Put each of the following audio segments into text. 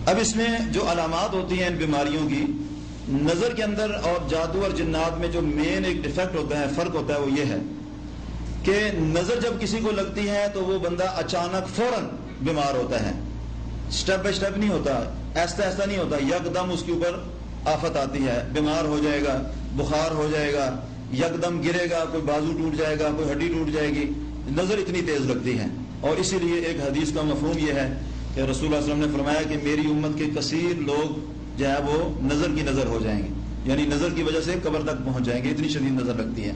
اب اس میں جو علامات ہوتی ہیں ان بیماریوں کی، نظر کے اندر اور جادو اور جنات میں جو مین ایک ڈیفیکٹ ہوتا ہے، فرق ہوتا ہے، وہ یہ ہے کہ نظر جب کسی کو لگتی ہے تو وہ بندہ اچانک فوراً بیمار ہوتا ہے، سٹیپ بائی سٹیپ نہیں ہوتا، ایسا ایسا نہیں ہوتا، یکدم اس کے اوپر آفت آتی ہے، بیمار ہو جائے گا، بخار ہو جائے گا، یکدم گرے گا، کوئی بازو ٹوٹ جائے گا، کوئی ہڈی ٹوٹ جائے گی، نظر اتنی تیز لگتی ہے۔ اور اسی لیے ایک حدیث کا مفہوم یہ ہے کہ رسول اللہ صلی اللہ علیہ وسلم نے فرمایا کہ میری امت کے کثیر لوگ جو ہے وہ نظر کی نظر ہو جائیں گے، یعنی نظر کی وجہ سے قبر تک پہنچ جائیں گے، اتنی شدید نظر لگتی ہے۔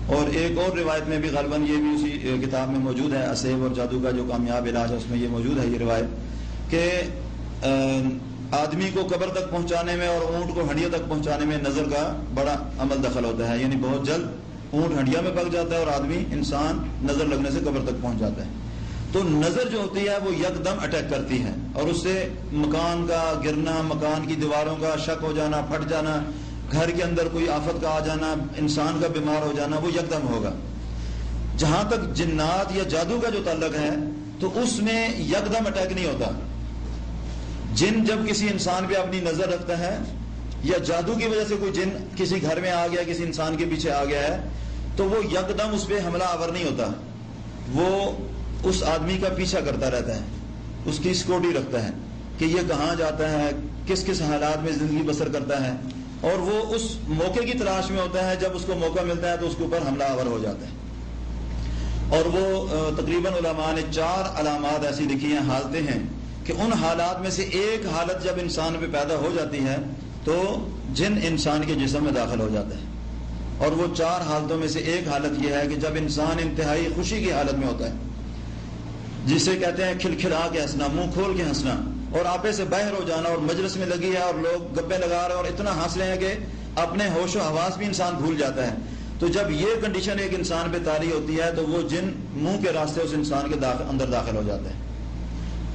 اور ایک اور روایت میں بھی غالباً یہ بھی اسی کتاب میں موجود ہے، اسیب اور جادو کا جو کامیاب علاج ہے، اس میں یہ موجود ہے یہ روایت کہ آدمی کو قبر تک پہنچانے میں اور اونٹ کو ہنڈیا تک پہنچانے میں نظر کا بڑا عمل دخل ہوتا ہے، یعنی بہت جلد اونٹ ہنڈیا میں پک جاتا ہے اور آدمی انسان نظر لگنے سے قبر تک پہنچ جاتا ہے۔ تو نظر جو ہوتی ہے وہ یکدم اٹیک کرتی ہے اور اس سے مکان کا گرنا، مکان کی دیواروں کا شک ہو جانا، پھٹ جانا، گھر کے اندر کوئی آفت کا آ جانا، انسان کا بیمار ہو جانا، وہ یکدم ہوگا۔ جہاں تک جنات یا جادو کا جو تعلق ہے تو اس میں یکدم اٹیک نہیں ہوتا۔ جن جب کسی انسان پہ اپنی نظر رکھتا ہے یا جادو کی وجہ سے کوئی جن کسی گھر میں آ گیا، کسی انسان کے پیچھے آ گیا ہے، تو وہ یکدم اس پہ حملہ آور نہیں ہوتا، وہ اس آدمی کا پیچھا کرتا رہتا ہے، اس کی سیکورٹی رکھتا ہے کہ یہ کہاں جاتا ہے، کس کس حالات میں زندگی بسر کرتا ہے، اور وہ اس موقع کی تلاش میں ہوتا ہے، جب اس کو موقع ملتا ہے تو اس کے اوپر حملہ آور ہو جاتا ہے۔ اور وہ تقریباً علماء نے 4 علامات ایسی لکھی ہیں، حالتیں ہیں کہ ان حالات میں سے ایک حالت جب انسان پہ پیدا ہو جاتی ہے تو جن انسان کے جسم میں داخل ہو جاتا ہے۔ اور وہ 4 حالتوں میں سے ایک حالت یہ ہے کہ جب انسان انتہائی خوشی کی حالت میں ہوتا ہے، جسے کہتے ہیں کھلکھلا کے ہنسنا، منہ کھول کے ہنسنا، اور آپے سے باہر ہو جانا، اور مجلس میں لگی ہے اور لوگ گپے لگا رہے ہیں اور اتنا ہنس رہے ہیں کہ اپنے ہوش و حواس بھی انسان بھول جاتا ہے۔ تو جب یہ کنڈیشن ایک انسان پہ طاری ہوتی ہے تو وہ جن منہ کے راستے اس انسان کے اندر داخل ہو جاتا ہے۔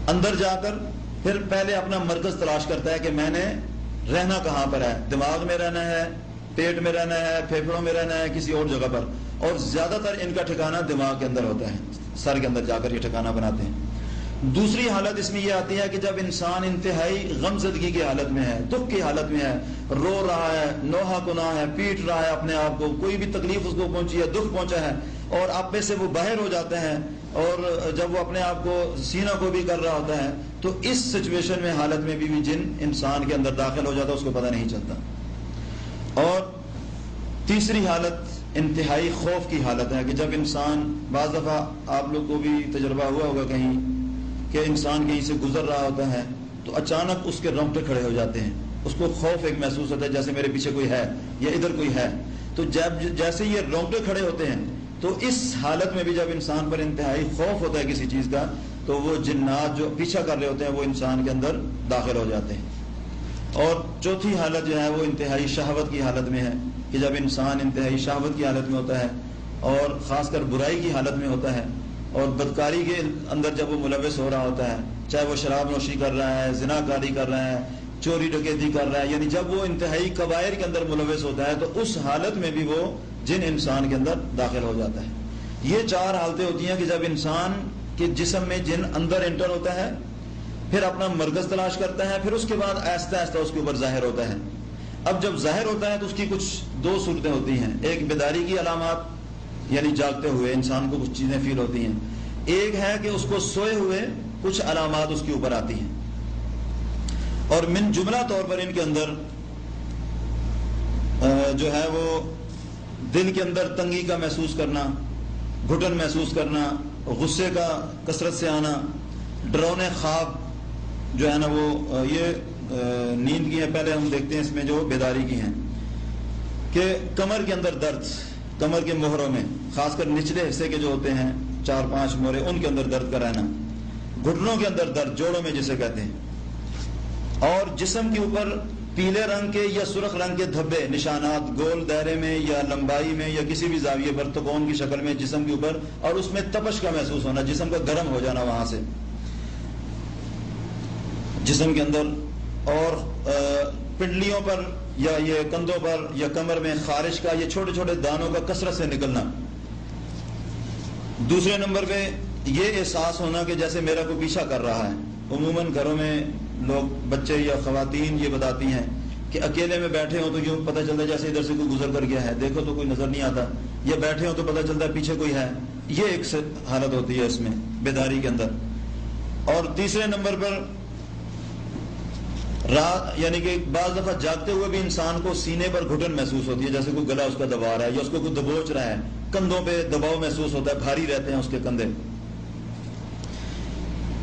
اندر جا کر پھر پہلے اپنا مرکز تلاش کرتا ہے کہ میں نے رہنا کہاں پر ہے، دماغ میں رہنا ہے، پیٹ میں رہنا ہے، پھیپھڑوں میں رہنا ہے، کسی اور جگہ پر، اور زیادہ تر ان کا ٹھکانہ دماغ کے اندر ہوتا ہے، سر کے اندر جا کر یہ ٹھکانہ بناتے ہیں۔ دوسری حالت اس میں یہ آتی ہے کہ جب انسان انتہائی غم زدگی کی حالت میں ہے، دکھ کی حالت میں ہے، رو رہا ہے، نوحہ کنا ہے، پیٹ رہا ہے اپنے آپ کو، کوئی بھی تکلیف اس کو پہنچی ہے، دکھ پہنچا ہے، اور آپے سے وہ باہر ہو جاتے ہیں، اور جب وہ اپنے آپ کو سینہ کو بھی کر رہا ہوتا ہے، تو اس سچویشن میں حالت میں بھی جن انسان کے اندر داخل ہو جاتا ہے، اس کو پتہ نہیں چلتا۔ اور تیسری حالت انتہائی خوف کی حالت ہے کہ جب انسان، بعض دفعہ آپ لوگ کو بھی تجربہ ہوا ہوگا کہیں کہ انسان کہیں سے گزر رہا ہوتا ہے تو اچانک اس کے رونگٹے کھڑے ہو جاتے ہیں، اس کو خوف ایک محسوس ہوتا ہے جیسے میرے پیچھے کوئی ہے یا ادھر کوئی ہے، تو جب جیسے یہ رونگٹے کھڑے ہوتے ہیں تو اس حالت میں بھی جب انسان پر انتہائی خوف ہوتا ہے کسی چیز کا تو وہ جنات جو پیچھا کر رہے ہوتے ہیں وہ انسان کے اندر داخل ہو جاتے ہیں۔ اور چوتھی حالت جو ہے وہ انتہائی شہوت کی حالت میں ہے کہ جب انسان انتہائی شہوت کی حالت میں ہوتا ہے اور خاص کر برائی کی حالت میں ہوتا ہے اور بدکاری کے اندر جب وہ ملوث ہو رہا ہوتا ہے، چاہے وہ شراب نوشی کر رہا ہے، زنا کاری کر رہا ہے، چوری ڈکیتی کر رہا ہے، یعنی جب وہ انتہائی کبائر کے اندر ملوث ہوتا ہے تو اس حالت میں بھی وہ جن انسان کے اندر داخل ہو جاتا ہے۔ یہ 4 حالتیں ہوتی ہیں کہ جب انسان کے جسم میں جن اندر انٹر ہوتا ہے، پھر اپنا مرکز تلاش کرتا ہے، پھر اس کے بعد آہستہ آہستہ اس کے اوپر ظاہر ہوتا ہے۔ اب جب ظاہر ہوتا ہے تو اس کی کچھ 2 صورتیں ہوتی ہیں، ایک بیداری کی علامات، یعنی جاگتے ہوئے انسان کو کچھ چیزیں فیل ہوتی ہیں، ایک ہے کہ اس کو سوئے ہوئے کچھ علامات اس کے اوپر آتی ہیں۔ اور من جملہ طور پر ان کے اندر جو ہے وہ دل کے اندر تنگی کا محسوس کرنا، گھٹن محسوس کرنا، غصے کا کثرت سے آنا، ڈرونے خواب جو ہے نا وہ یہ نیند کی ہیں، پہلے ہم دیکھتے ہیں اس میں جو بیداری کی ہیں، کہ کمر کے اندر درد، کمر کے موہروں میں خاص کر نچلے حصے کے جو ہوتے ہیں 4-5 موہرے، ان کے اندر درد کا رہنا، گھٹنوں کے اندر درد، جوڑوں میں جسے کہتے ہیں، اور جسم کے اوپر پیلے رنگ کے یا سرخ رنگ کے دھبے نشانات گول دائرے میں یا لمبائی میں یا کسی بھی زاویے پر تکون کی شکل میں جسم کے اوپر، اور اس میں تپش کا محسوس ہونا، جسم کا گرم ہو جانا وہاں سے جسم کے اندر، اور پنڈلیوں پر یا یہ کندھوں پر یا کمر میں خارش کا، یہ چھوٹے چھوٹے دانوں کا کثرت سے نکلنا۔ دوسرے نمبر پہ یہ احساس ہونا کہ جیسے میرا کوئی پیچھا کر رہا ہے۔ عموماً گھروں میں لوگ بچے یا خواتین یہ بتاتی ہیں کہ اکیلے میں بیٹھے ہوں تو یوں پتہ چلتا ہے جیسے ادھر سے کوئی گزر کر گیا ہے، دیکھو تو کوئی نظر نہیں آتا، یا بیٹھے ہوں تو پتہ چلتا ہے پیچھے کوئی ہے. یہ ایک حالت ہوتی ہے اس میں بیداری کے اندر. اور تیسرے نمبر پر رات، یعنی کہ بعض دفعہ جاگتے ہوئے بھی انسان کو سینے پر گھٹن محسوس ہوتی ہے، جیسے کوئی گلا اس کا دبا رہا ہے یا اس کو کوئی دبوچ رہا ہے، کندھوں پہ دباؤ محسوس ہوتا ہے، بھاری رہتے ہیں اس کے کندھے.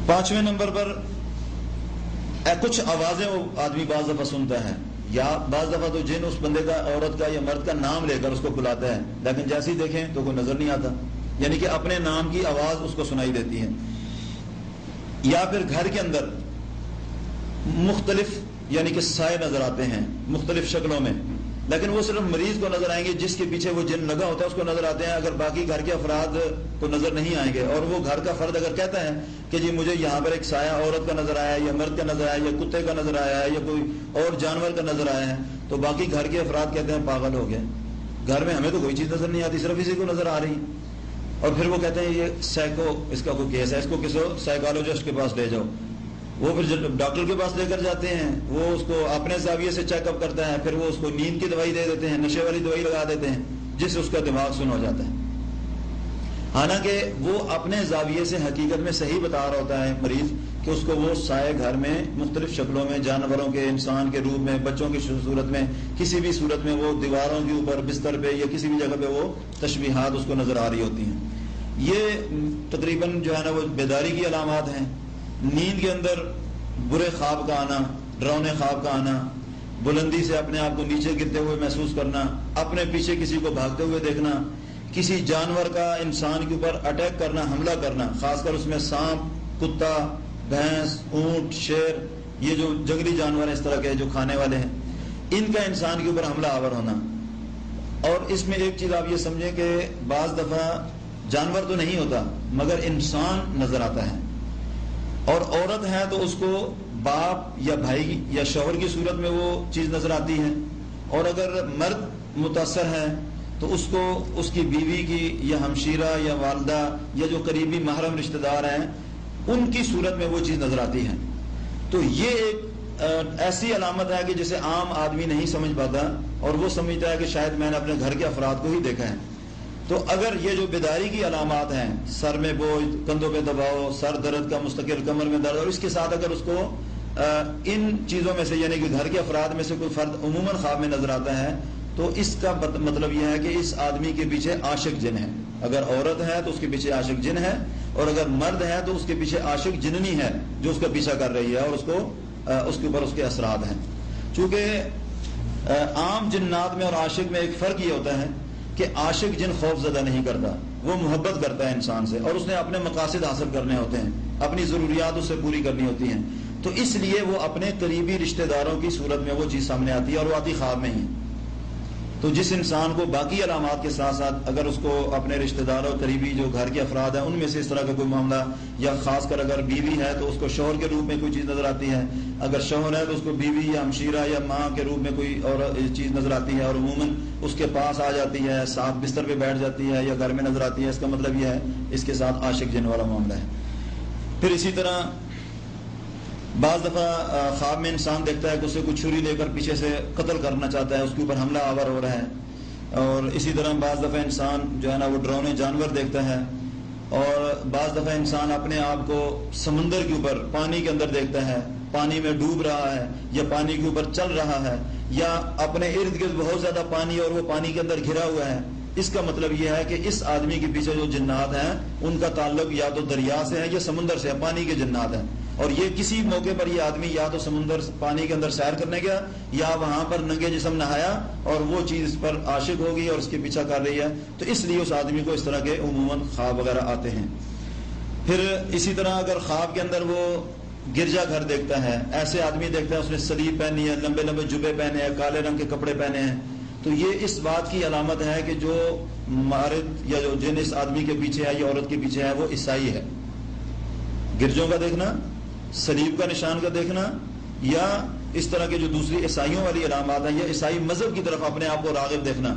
پانچویں نمبر پر کچھ آوازیں وہ آدمی بعض دفعہ سنتا ہے، یا بعض دفعہ تو جن اس بندے کا، عورت کا یا مرد کا نام لے کر اس کو بلاتا ہے، لیکن جیسے ہی دیکھیں تو کوئی نظر نہیں آتا، یعنی کہ اپنے نام کی آواز اس کو سنائی دیتی ہے. یا پھر گھر کے اندر مختلف یعنی کہ سائے نظر آتے ہیں مختلف شکلوں میں، لیکن وہ صرف مریض کو نظر آئیں گے جس کے پیچھے وہ جن لگا ہوتا ہے اس کو نظر آتے ہیں، اگر باقی گھر کے افراد کو نظر نہیں آئیں گے. اور وہ گھر کا فرد اگر کہتا ہے کہ جی مجھے یہاں پر ایک سایہ عورت کا نظر آیا ہے، یا مرد کا نظر آیا ہے، یا کتے کا نظر آیا ہے، یا کوئی اور جانور کا نظر آیا ہے، تو باقی گھر کے افراد کہتے ہیں پاگل ہو گئے، گھر میں ہمیں تو کوئی چیز نظر نہیں آتی، صرف اسی کو نظر آ رہی. اور پھر وہ کہتے ہیں یہ سائیکو، اس کا کوئی کیس ہے، اس کو کسی سائیکالوجسٹ کے پاس لے جاؤ. وہ پھر ڈاکٹر کے پاس لے کر جاتے ہیں، وہ اس کو اپنے زاویے سے چیک اپ کرتا ہے، پھر وہ اس کو نیند کی دوائی دے دیتے ہیں، نشے والی دوائی لگا دیتے ہیں، جس سے اس کا دماغ سن ہو جاتا ہے. حالانکہ وہ اپنے زاویے سے حقیقت میں صحیح بتا رہا ہوتا ہے مریض کہ اس کو وہ سائے گھر میں مختلف شکلوں میں، جانوروں کے، انسان کے روپ میں، بچوں کی صورت میں، کسی بھی صورت میں وہ دیواروں کے اوپر، بستر پہ یا کسی بھی جگہ پہ وہ تشبیہات اس کو نظر آ رہی ہوتی ہیں. یہ تقریباً جو ہے نا وہ بیداری کی علامات ہیں. نیند کے اندر برے خواب کا آنا، ڈراؤنے خواب کا آنا، بلندی سے اپنے آپ کو نیچے گرتے ہوئے محسوس کرنا، اپنے پیچھے کسی کو بھاگتے ہوئے دیکھنا، کسی جانور کا انسان کے اوپر اٹیک کرنا، حملہ کرنا، خاص کر اس میں سانپ، کتا، بھینس، اونٹ، شیر، یہ جو جنگلی جانور ہیں اس طرح کے جو کھانے والے ہیں، ان کا انسان کے اوپر حملہ آور ہونا. اور اس میں ایک چیز آپ یہ سمجھیں کہ بعض دفعہ جانور تو نہیں ہوتا مگر انسان نظر آتا ہے، اور عورت ہے تو اس کو باپ یا بھائی یا شوہر کی صورت میں وہ چیز نظر آتی ہے، اور اگر مرد متاثر ہے تو اس کو اس کی بیوی کی یا ہمشیرہ یا والدہ یا جو قریبی محرم رشتہ دار ہیں ان کی صورت میں وہ چیز نظر آتی ہے. تو یہ ایک ایسی علامت ہے کہ جسے عام آدمی نہیں سمجھ پاتا، اور وہ سمجھتا ہے کہ شاید میں نے اپنے گھر کے افراد کو ہی دیکھا ہے. تو اگر یہ جو بیداری کی علامات ہیں، سر میں بوجھ، کندھوں پہ دباؤ، سر درد کا مستقل، کمر میں درد، اور اس کے ساتھ اگر اس کو ان چیزوں میں سے یعنی کہ گھر کے افراد میں سے کوئی فرد عموماً خواب میں نظر آتا ہے، تو اس کا مطلب یہ ہے کہ اس آدمی کے پیچھے عاشق جن ہے. اگر عورت ہے تو اس کے پیچھے عاشق جن ہے، اور اگر مرد ہے تو اس کے پیچھے عاشق جننی ہے جو اس کا پیچھا کر رہی ہے، اور اس کے اوپر اس کے اثرات ہیں. چونکہ عام جنات میں اور عاشق میں ایک فرق یہ ہوتا ہے کہ عاشق جن خوف زدہ نہیں کرتا، وہ محبت کرتا ہے انسان سے، اور اس نے اپنے مقاصد حاصل کرنے ہوتے ہیں، اپنی ضروریات اس سے پوری کرنی ہوتی ہیں، تو اس لیے وہ اپنے قریبی رشتہ داروں کی صورت میں وہ چیز سامنے آتی ہے، اور وہ آتی خواب میں ہی. تو جس انسان کو باقی علامات کے ساتھ ساتھ اگر اس کو اپنے رشتہ داروں، قریبی جو گھر کے افراد ہیں ان میں سے اس طرح کا کوئی معاملہ، یا خاص کر اگر بیوی ہے تو اس کو شوہر کے روپ میں کوئی چیز نظر آتی ہے، اگر شوہر ہے تو اس کو بیوی یا ہمشیرہ یا ماں کے روپ میں کوئی اور چیز نظر آتی ہے، اور عموماً اس کے پاس آ جاتی ہے، ساتھ بستر پہ بیٹھ جاتی ہے یا گھر میں نظر آتی ہے، اس کا مطلب یہ ہے اس کے ساتھ عاشق جن والا معاملہ ہے. پھر اسی طرح بعض دفعہ خواب میں انسان دیکھتا ہے کہ اسے کوئی چھری لے کر پیچھے سے قتل کرنا چاہتا ہے، اس کے اوپر حملہ آور ہو رہا ہے. اور اسی طرح بعض دفعہ انسان جو ہے نا وہ ڈرونے جانور دیکھتا ہے، اور بعض دفعہ انسان اپنے آپ کو سمندر کے اوپر، پانی کے اندر دیکھتا ہے، پانی میں ڈوب رہا ہے یا پانی کے اوپر چل رہا ہے، یا اپنے ارد گرد بہت زیادہ پانی اور وہ پانی کے اندر گھرا ہوا ہے. اس کا مطلب یہ ہے کہ اس آدمی کے پیچھے جو جنات ہیں ان کا تعلق یا تو دریا سے ہے یا سمندر سے ہے، پانی کے جنات ہیں. اور یہ کسی موقع پر یہ آدمی یا تو سمندر پانی کے اندر سیر کرنے گیا، یا وہاں پر ننگے جسم نہایا اور وہ چیز پر عاشق ہو گئی اور اس کے پیچھا کر رہی ہے، تو اس لیے اس آدمی کو اس طرح کے عموماً خواب وغیرہ آتے ہیں. پھر اسی طرح اگر خواب کے اندر وہ گرجا گھر دیکھتا ہے، ایسے آدمی دیکھتا ہے اس نے صلیب پہنی ہے، لمبے لمبے جبے پہنے ہیں، کالے رنگ کے کپڑے پہنے ہیں، تو یہ اس بات کی علامت ہے کہ جو مارد یا جو جن اس آدمی کے پیچھے ہے یا عورت کے پیچھے ہے وہ عیسائی ہے. گرجوں کا دیکھنا، صلیب کا نشان کا دیکھنا، یا اس طرح کے جو دوسری عیسائیوں والی علامات ہیں یا عیسائی مذہب کی طرف اپنے آپ کو راغب دیکھنا،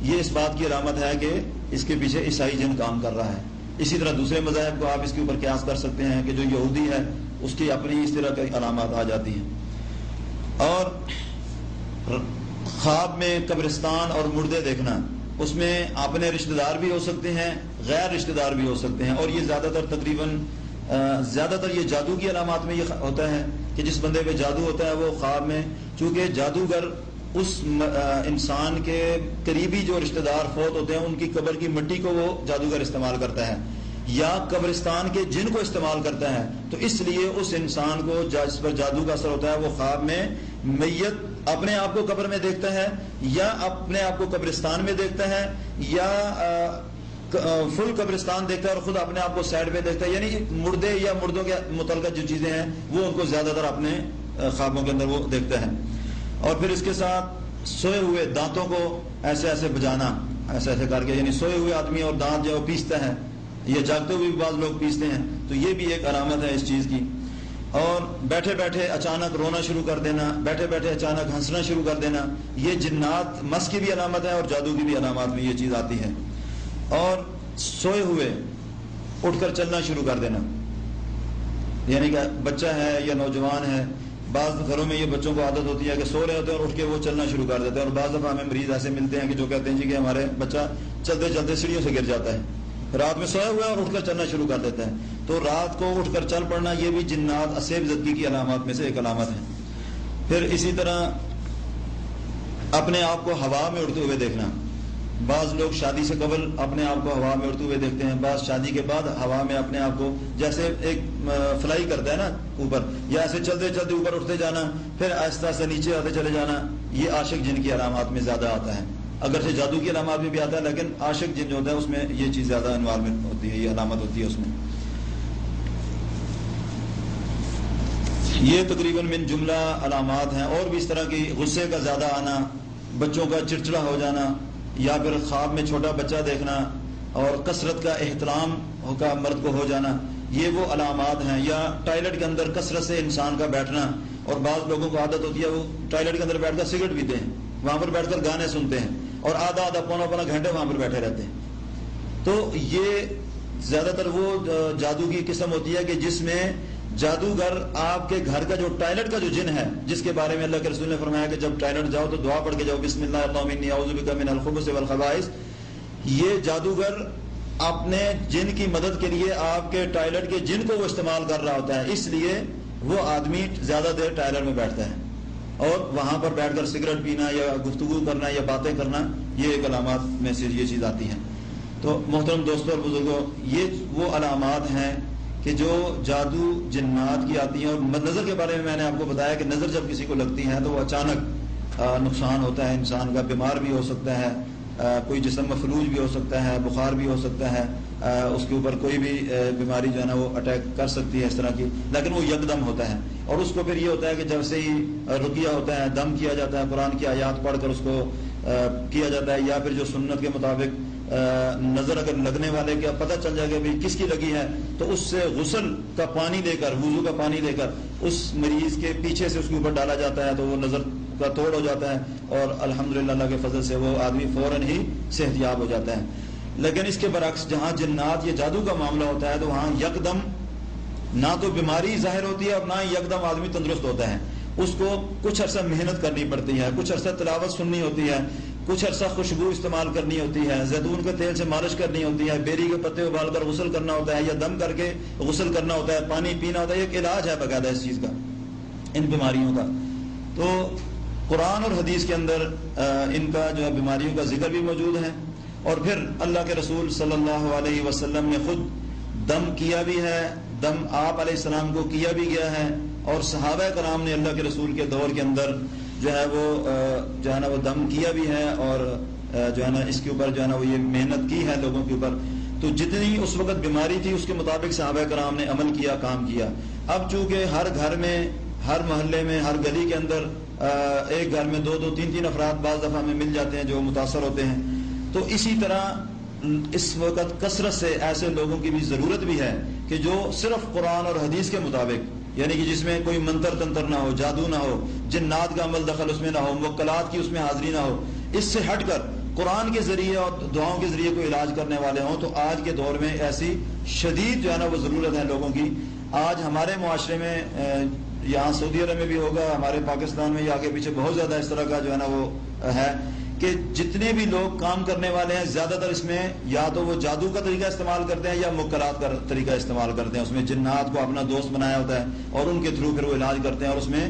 یہ اس بات کی علامت ہے کہ اس کے پیچھے عیسائی جن کام کر رہا ہے. اسی طرح دوسرے مذاہب کو آپ اس کے اوپر قیاس کر سکتے ہیں کہ جو یہودی ہے اس کی اپنی اس طرح کی علامات آ جاتی ہیں۔ اور خواب میں قبرستان اور مردے دیکھنا، اس میں اپنے رشتہ دار بھی ہو سکتے ہیں، غیر رشتہ دار بھی ہو سکتے ہیں، اور یہ زیادہ تر یہ جادو کی علامات میں یہ ہوتا ہے کہ جس بندے پہ جادو ہوتا ہے وہ خواب میں، چونکہ جادوگر اس انسان کے قریبی جو رشتہ دار فوت ہوتے ہیں ان کی قبر کی مٹی کو وہ جادوگر استعمال کرتا ہے یا قبرستان کے جن کو استعمال کرتا ہے، تو اس لیے اس انسان کو جس پر جادو کا اثر ہوتا ہے وہ خواب میں میت اپنے آپ کو قبر میں دیکھتا ہے، یا اپنے آپ کو قبرستان میں دیکھتا ہے، یا فل قبرستان دیکھتا ہے اور خود اپنے آپ کو سائڈ میں دیکھتا ہے، یعنی مردے یا مردوں کے متعلقہ جو چیزیں ہیں وہ ان کو زیادہ تر اپنے خوابوں کے اندر وہ دیکھتا ہے۔ اور پھر اس کے ساتھ سوئے ہوئے دانتوں کو ایسے ایسے بجانا، ایسے ایسے کر کے، یعنی سوئے ہوئے آدمی اور دانت جو پیستا ہے، یہ جاگتے ہوئے بھی بعض لوگ پیستے ہیں، تو یہ بھی ایک علامت ہے اس چیز کی۔ اور بیٹھے بیٹھے اچانک رونا شروع کر دینا، بیٹھے بیٹھے اچانک ہنسنا شروع کر دینا، یہ جنات مس کی بھی علامت ہے اور جادو کی بھی علامات میں یہ چیز آتی ہے۔ اور سوئے ہوئے اٹھ کر چلنا شروع کر دینا، یعنی کہ بچہ ہے یا نوجوان ہے، بعض گھروں میں یہ بچوں کو عادت ہوتی ہے کہ سو رہے ہوتے ہیں اور اٹھ کے وہ چلنا شروع کر دیتے ہیں، اور بعض دفعہ ہمیں مریض ایسے ملتے ہیں کہ جو کہتے ہیں جی کہ ہمارے بچہ چلتے چلتے سیڑھیوں سے گر جاتا ہے، رات میں سویا ہوا ہے اور اٹھ کر چلنا شروع کر دیتا ہے، تو رات کو اٹھ کر چل پڑنا یہ بھی جنات اسیب زدگی کی علامات میں سے ایک علامت ہے۔ پھر اسی طرح اپنے آپ کو ہوا میں اڑتے ہوئے دیکھنا، بعض لوگ شادی سے قبل اپنے آپ کو ہوا میں اڑتے ہوئے دیکھتے ہیں، بعض شادی کے بعد ہوا میں اپنے آپ کو جیسے ایک فلائی کرتا ہے نا اوپر، یا ایسے چلتے چلتے اوپر اٹھتے جانا پھر آہستہ آہستہ نیچے آتے چلے جانا، یہ عاشق جن کی علامات میں زیادہ آتا ہے، اگرچہ جادو کی علامات میں بھی آتا ہے لیکن عاشق جن جو ہوتا ہے اس میں یہ چیز زیادہ انوالومنٹ ہوتی ہے، یہ علامت ہوتی ہے اس میں۔ یہ تقریباً من جملہ علامات ہیں، اور بھی اس طرح کی غصے کا زیادہ آنا، بچوں کا چڑچڑا ہو جانا، یا پھر خواب میں چھوٹا بچہ دیکھنا، اور کثرت کا احترام کا مرد کو ہو جانا، یہ وہ علامات ہیں۔ یا ٹوائلٹ کے اندر کثرت سے انسان کا بیٹھنا، اور بعض لوگوں کو عادت ہوتی ہے وہ ٹوائلٹ کے اندر بیٹھ کر سگریٹ پیتے ہیں، وہاں پر بیٹھ کر گانے سنتے ہیں اور آدھا پونا گھنٹے وہاں پر بیٹھے رہتے ہیں، تو یہ زیادہ تر وہ جادو کی قسم ہوتی ہے کہ جس میں جادوگر آپ کے گھر کا جو ٹوائلٹ کا جو جن ہے، جس کے بارے میں اللہ کے رسول نے فرمایا کہ جب ٹوائلٹ جاؤ تو دعا پڑھ کے جاؤ، بسم اللہ اللہم انی اعوذ بک من الخبث والخبائث، یہ جادوگر اپنے جن کی مدد کے لیے آپ کے ٹوائلٹ کے جن کو وہ استعمال کر رہا ہوتا ہے، اس لیے وہ آدمی زیادہ دیر ٹوائلٹ میں بیٹھتا ہے، اور وہاں پر بیٹھ کر سگریٹ پینا یا گفتگو کرنا یا باتیں کرنا، یہ ایک علامات میں سے یہ چیز آتی ہے۔ تو محترم دوستوں اور بزرگوں، یہ وہ علامات ہیں کہ جو جادو جنات کی آتی ہیں۔ اور نظر کے بارے میں میں نے آپ کو بتایا کہ نظر جب کسی کو لگتی ہے تو وہ اچانک نقصان ہوتا ہے، انسان کا بیمار بھی ہو سکتا ہے، کوئی جسم مفلوج بھی ہو سکتا ہے، بخار بھی ہو سکتا ہے، اس کے اوپر کوئی بھی بیماری جو ہے نا وہ اٹیک کر سکتی ہے اس طرح کی، لیکن وہ یکدم ہوتا ہے۔ اور اس کو پھر یہ ہوتا ہے کہ جب سے ہی رقیہ ہوتا ہے، دم کیا جاتا ہے، قرآن کی آیات پڑھ کر اس کو کیا جاتا ہے، یا پھر جو سنت کے مطابق نظر اگر لگنے والے کا پتہ چل جائے گا بھائی کس کی لگی ہے، تو اس سے غسل کا پانی لے کر، وضو کا پانی لے کر اس مریض کے پیچھے سے اس کے اوپر ڈالا جاتا ہے، تو وہ نظر کا توڑ ہو جاتا ہے، اور الحمدللہ اللہ کے فضل سے وہ آدمی فوراً ہی صحت یاب ہو جاتا ہے۔ لیکن اس کے برعکس جہاں جنات یا جادو کا معاملہ ہوتا ہے تو وہاں یکدم نہ تو بیماری ظاہر ہوتی ہے اور نہ یکدم آدمی تندرست ہوتا ہے، اس کو کچھ عرصہ محنت کرنی پڑتی ہے، کچھ عرصہ تلاوت سننی ہوتی ہے، کچھ عرصہ خوشبو استعمال کرنی ہوتی ہے، زیتون کے تیل سے مالش کرنی ہوتی ہے، بیری کے پتے ابال کر غسل کرنا ہوتا ہے، یا دم کر کے غسل کرنا ہوتا ہے، پانی پینا ہوتا ہے، ایک علاج ہے باقاعدہ اس چیز کا، ان بیماریوں کا۔ تو قرآن اور حدیث کے اندر ان کا جو ہے بیماریوں کا ذکر بھی موجود ہے، اور پھر اللہ کے رسول صلی اللہ علیہ وسلم نے خود دم کیا بھی ہے، دم آپ علیہ السلام کو کیا بھی گیا ہے، اور صحابہ کرام نے اللہ کے رسول کے دور کے اندر جو ہے وہ دم کیا بھی ہے، اور جو ہے نا اس کے اوپر جو ہے نا وہ یہ محنت کی ہے لوگوں کے اوپر۔ تو جتنی اس وقت بیماری تھی اس کے مطابق صحابہ کرام نے عمل کیا، کام کیا۔ اب چونکہ ہر گھر میں، ہر محلے میں، ہر گلی کے اندر ایک گھر میں دو تین افراد بعض دفعہ میں مل جاتے ہیں جو متاثر ہوتے ہیں، تو اسی طرح اس وقت کثرت سے ایسے لوگوں کی بھی ضرورت بھی ہے کہ جو صرف قرآن اور حدیث کے مطابق، یعنی کہ جس میں کوئی منتر تنتر نہ ہو، جادو نہ ہو، جنات کا عمل دخل اس میں نہ ہو، موکلات کی اس میں حاضری نہ ہو، اس سے ہٹ کر قرآن کے ذریعے اور دعاؤں کے ذریعے کوئی علاج کرنے والے ہوں، تو آج کے دور میں ایسی شدید جو ہے نا وہ ضرورت ہے لوگوں کی۔ آج ہمارے معاشرے میں یہاں سعودی عرب میں بھی ہوگا، ہمارے پاکستان میں یا آگے پیچھے بہت زیادہ اس طرح کا جو ہے نا وہ ہے کہ جتنے بھی لوگ کام کرنے والے ہیں زیادہ تر اس میں یا تو وہ جادو کا طریقہ استعمال کرتے ہیں یا مکرات کا طریقہ استعمال کرتے ہیں. اس میں جنات کو اپنا دوست بنایا ہوتا ہے اور ان کے تھرو پھر وہ علاج کرتے ہیں، اور اس میں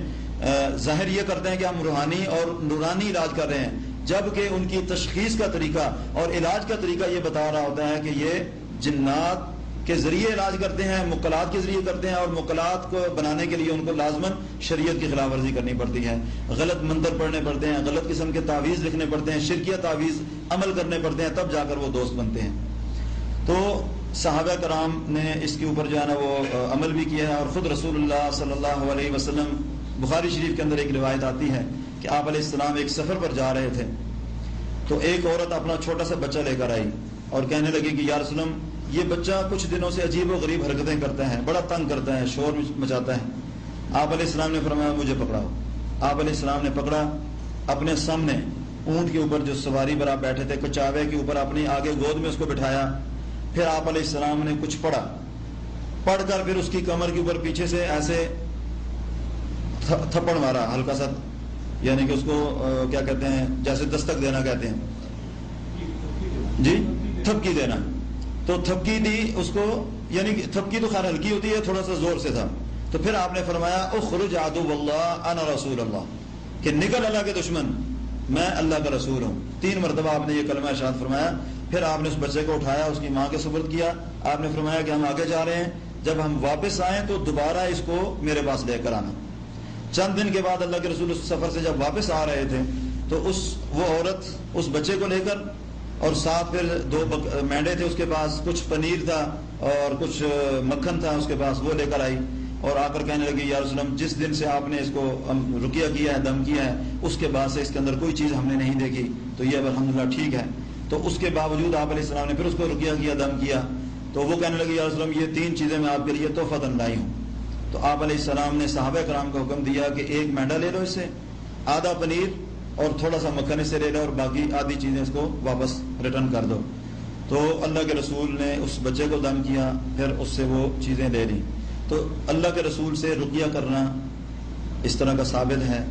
ظاہر یہ کرتے ہیں کہ ہم روحانی اور نورانی علاج کر رہے ہیں، جبکہ ان کی تشخیص کا طریقہ اور علاج کا طریقہ یہ بتا رہا ہوتا ہے کہ یہ جنات کے ذریعے علاج کرتے ہیں، مکلات کے ذریعے کرتے ہیں، اور مکلات کو بنانے کے لیے ان کو لازماً شریعت کی خلاف ورزی کرنی پڑتی ہے، غلط منتر پڑھنے پڑتے ہیں، غلط قسم کے تعویذ لکھنے پڑتے ہیں، شرکیہ تعویذ عمل کرنے پڑتے ہیں، تب جا کر وہ دوست بنتے ہیں. تو صحابہ کرام نے اس کے اوپر جو ہے نا وہ عمل بھی کیا ہے، اور خود رسول اللہ صلی اللہ علیہ وسلم بخاری شریف کے اندر ایک روایت آتی ہے کہ آپ علیہ السلام ایک سفر پر جا رہے تھے، تو ایک عورت اپنا چھوٹا سا بچہ لے کر آئی اور کہنے لگی کہ یا رسول اللہ یہ بچہ کچھ دنوں سے عجیب و غریب حرکتیں کرتا ہے، بڑا تنگ کرتا ہے، شور مچاتا ہے. آپ علیہ السلام نے فرمایا مجھے پکڑاؤ. آپ علیہ السلام نے پکڑا، اپنے سامنے اونٹ کے اوپر جو سواری پر آپ بیٹھے تھے کچاوے کے اوپر اپنی آگے گود میں اس کو بٹھایا. پھر آپ علیہ السلام نے کچھ پڑھا، پڑھ کر پھر اس کی کمر کے اوپر پیچھے سے ایسے تھپڑ مارا ہلکا سا، یعنی کہ اس کو کیا کہتے ہیں، جیسے دستک دینا کہتے ہیں جی، تھپکی دینا. تو تھپکی دی اس کو، یعنی کہ تھپکی تو خیر ہلکی ہوتی ہے، تھوڑا سا زور سے تھا. تو پھر آپ نے فرمایا اخرج عدو اللہ انا رسول اللہ، کہ نکل اللہ کے دشمن، میں اللہ کا رسول ہوں. 3 مرتبہ آپ نے یہ کلمہ ارشاد فرمایا. پھر آپ نے اس بچے کو اٹھایا، اس کی ماں کے سپرد کیا. آپ نے فرمایا کہ ہم آگے جا رہے ہیں، جب ہم واپس آئیں تو دوبارہ اس کو میرے پاس لے کر آنا. چند دن کے بعد اللہ کے رسول اس سفر سے جب واپس آ رہے تھے تو وہ عورت اس بچے کو لے کر، اور ساتھ پھر 2 مینڈے تھے اس کے پاس، کچھ پنیر تھا اور کچھ مکھن تھا اس کے پاس، وہ لے کر آئی اور آ کر کہنے لگی یا رسول اللہ جس دن سے آپ نے اس کو رقیہ کیا ہے، دم کیا ہے، اس کے بعد سے اس کے اندر کوئی چیز ہم نے نہیں دیکھی، تو یہ اب الحمدللہ ٹھیک ہے. تو اس کے باوجود آپ علیہ السلام نے پھر اس کو رقیہ کیا، دم کیا. تو وہ کہنے لگی یا رسول اللہ یہ 3 چیزیں میں آپ کے لیے تحفۃ لائی ہوں. تو آپ علیہ السلام نے صحابہ کرام کو حکم دیا کہ 1 مینڈا لے لو اس سے، آدھا پنیر اور تھوڑا سا مکھن اس سے لے لو، اور باقی آدھی چیزیں اس کو واپس ریٹرن کر دو. تو اللہ کے رسول نے اس بچے کو دم کیا، پھر اس سے وہ چیزیں لے لیں. تو اللہ کے رسول سے رقیہ کرنا اس طرح کا ثابت ہے.